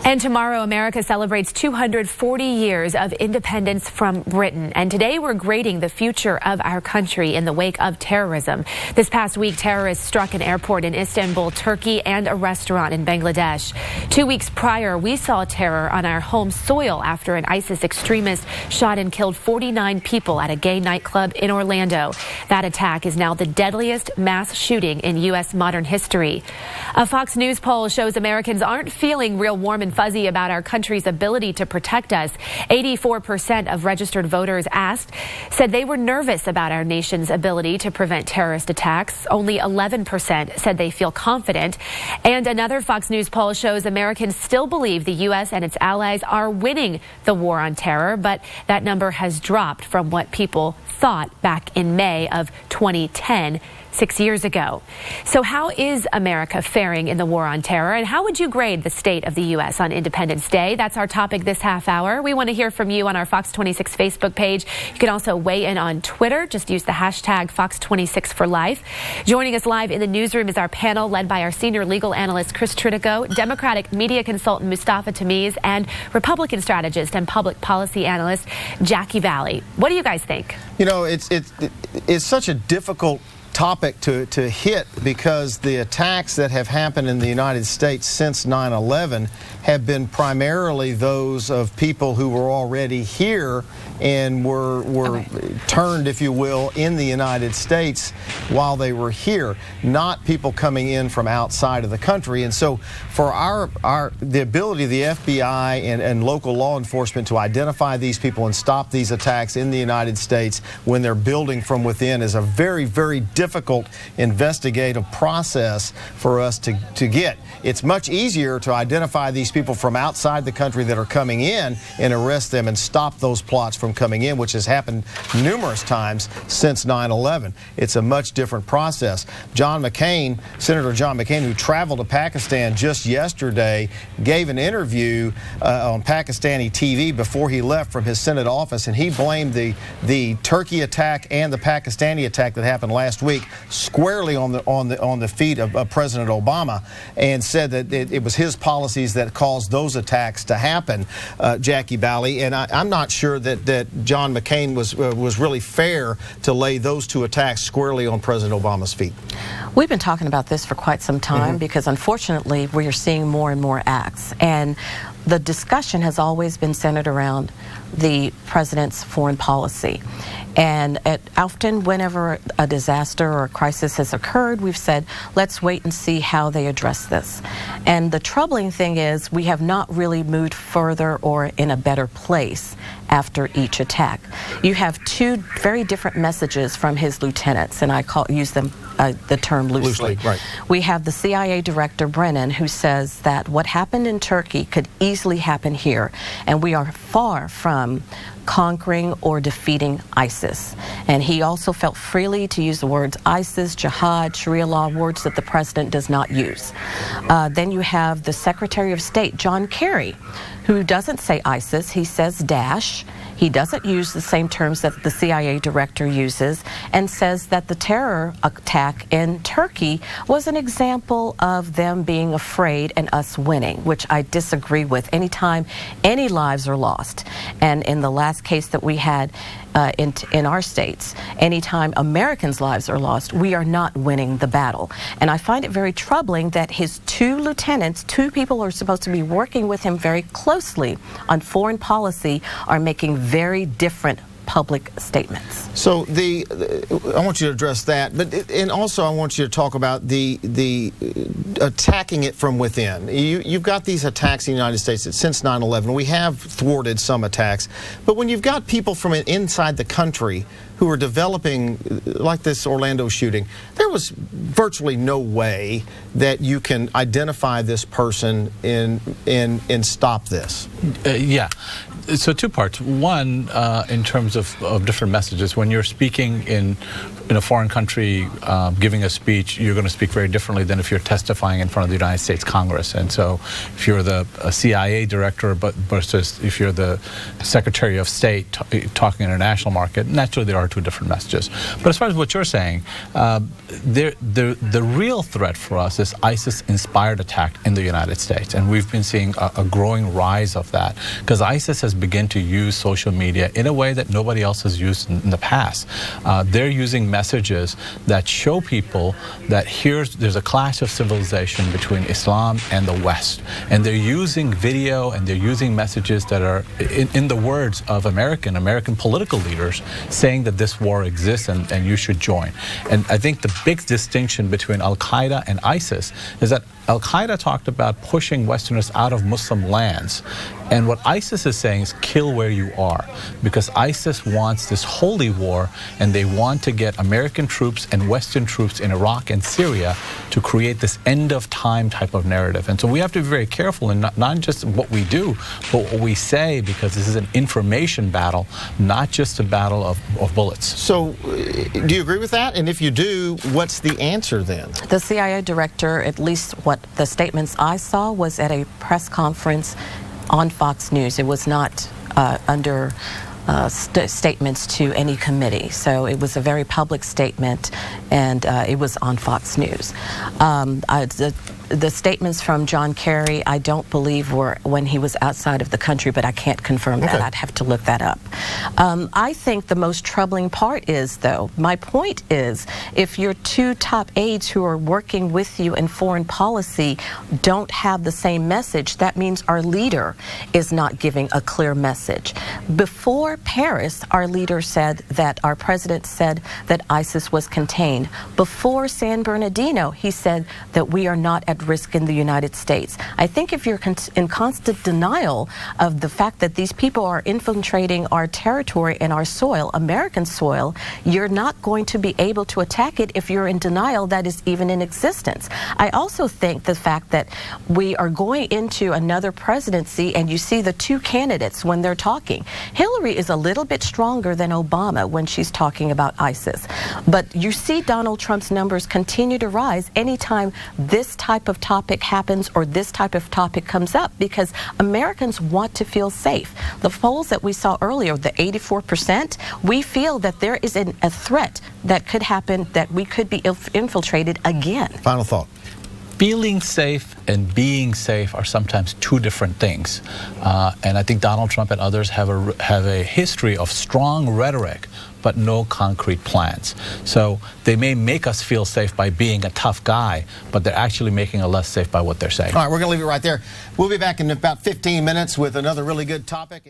And tomorrow, America celebrates 240 years of independence from Britain. And today, we're grading the future of our country in the wake of terrorism. This past week, terrorists struck an airport in Istanbul, Turkey, and a restaurant in Bangladesh. 2 weeks prior, we saw terror on our home soil after an ISIS extremist shot and killed 49 people at a gay nightclub in Orlando. That attack is now the deadliest mass shooting in U.S. modern history. A Fox News poll shows Americans aren't feeling real warm and fuzzy about our country's ability to protect us. 84% of registered voters asked said they were nervous about our nation's ability to prevent terrorist attacks. Only 11% said they feel confident. And another Fox News poll shows Americans still believe the U.S. and its allies are winning the war on terror, but that number has dropped from what people thought back in May of 2010. 6 years ago. So how is America faring in the war on terror, and how would you grade the state of the U.S. on Independence Day? That's our topic this half hour. We want to hear from you on our Fox 26 Facebook page. You can also weigh in on Twitter. Just use the hashtag Fox26forlife. Joining us live in the newsroom is our panel led by our senior legal analyst Chris Tritico, Democratic media consultant Mustafa Tamiz, and Republican strategist and public policy analyst Jackie Valley. What do you guys think? You know, it's such a difficult topic to hit because the attacks that have happened in the United States since 9/11 have been primarily those of people who were already here and were turned, if you will, in the United States while they were here, not people coming in from outside of the country. And so for the ability of the FBI and local law enforcement to identify these people and stop these attacks in the United States when they're building from within is a very, very difficult investigative process for us to get. It's much easier to identify these people from outside the country that are coming in and arrest them and stop those plots from coming in, which has happened numerous times since 9/11. It's a much different process. Senator John McCain, who traveled to Pakistan just yesterday, gave an interview on Pakistani TV before he left from his Senate office, and he blamed the Turkey attack and the Pakistani attack that happened last week squarely on the feet of President Obama, and said that it was his policies that caused those attacks to happen, Jackie Valley. And I'm not sure that John McCain was really fair to lay those two attacks squarely on President Obama's feet. We've been talking about this for quite some time because unfortunately we are seeing more and more acts, and the discussion has always been centered around the president's foreign policy. And often whenever a disaster or a crisis has occurred, we've said, let's wait and see how they address this. And the troubling thing is we have not really moved further or in a better place after each attack. You have two very different messages from his lieutenants, and I use them the term loosely. Right. We have the CIA director, Brennan, who says that what happened in Turkey could easily happen here, and we are far from conquering or defeating ISIS. And he also felt freely to use the words ISIS, jihad, Sharia law, words that the president does not use. Then you have the Secretary of State, John Kerry, who doesn't say ISIS, he says Daesh. He doesn't use the same terms that the CIA director uses, and says that the terror attack in Turkey was an example of them being afraid and us winning, which I disagree with. Anytime any lives are lost, and in the last case that we had in our states, anytime Americans' lives are lost, we are not winning the battle. And I find it very troubling that his two lieutenants, two people who are supposed to be working with him very closely on foreign policy, are making very different public statements. So I want you to address that, and also I want you to talk about the attacking it from within. You've got these attacks in the United States since 9/11. We have thwarted some attacks, but when you've got people from inside the country who are developing, like this Orlando shooting, there was virtually no way that you can identify this person and stop this. Yeah. So two parts. One, in terms of different messages, when you're speaking in a foreign country giving a speech, you're going to speak very differently than if you're testifying in front of the United States Congress. And so if you're the CIA director versus if you're the Secretary of State talking in a national market, naturally there are two different messages. But as far as what you're saying, the real threat for us is ISIS-inspired attack in the United States. And we've been seeing a growing rise of that because ISIS has begun to use social media in a way that nobody else has used in the past. They're using messages that show people that there's a clash of civilization between Islam and the West. And they're using video and they're using messages that are, in the words of American political leaders, saying that this war exists and you should join. And I think the big distinction between Al-Qaeda and ISIS is that Al-Qaeda talked about pushing Westerners out of Muslim lands. And what ISIS is saying is kill where you are, because ISIS wants this holy war and they want to get American troops and Western troops in Iraq and Syria to create this end of time type of narrative. And so we have to be very careful in not just what we do, but what we say, because this is an information battle, not just a battle of bullets. So do you agree with that? And if you do, what's the answer then? The CIA director, at least what the statements I saw, was at a press conference on Fox News. It was not under statements to any committee. So it was a very public statement, and it was on Fox News. The statements from John Kerry, I don't believe were when he was outside of the country, but I can't confirm that. I'd have to look that up. I think the most troubling part is, though, my point is, if your two top aides who are working with you in foreign policy don't have the same message, that means our leader is not giving a clear message. Before Paris, our leader said that, our president said that ISIS was contained. Before San Bernardino, he said that we are not at risk in the United States. I think if you're in constant denial of the fact that these people are infiltrating our territory and our soil, American soil, you're not going to be able to attack it if you're in denial that is even in existence. I also think the fact that we are going into another presidency and you see the two candidates when they're talking. Hillary is a little bit stronger than Obama when she's talking about ISIS. But you see Donald Trump's numbers continue to rise anytime this type of topic happens or this type of topic comes up, because Americans want to feel safe. The polls that we saw earlier, the 84%, we feel that there is a threat that could happen, that we could be infiltrated again. Final thought. Feeling safe and being safe are sometimes two different things. And I think Donald Trump and others have a history of strong rhetoric, but no concrete plans. So they may make us feel safe by being a tough guy, but they're actually making us less safe by what they're saying. All right, we're going to leave it right there. We'll be back in about 15 minutes with another really good topic.